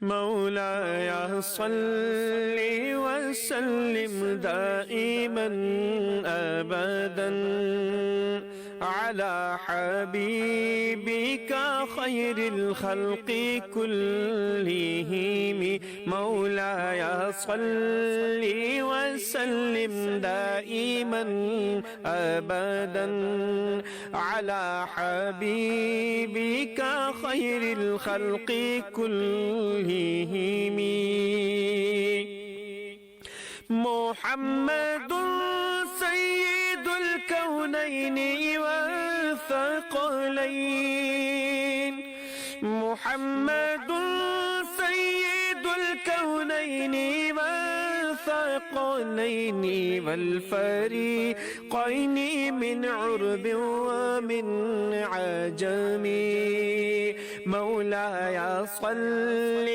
مولاي صل وسلم دائما أبدا على حبيبك خير الخلق كلهم. مولاي صل وسلم دائما أبدا على حبيبك خير الخلق كلهم. محمد سيد الكونين والثقلين، محمد سيد الكونين والثقلين والفريقين من عرب ومن عجم. مولاي صل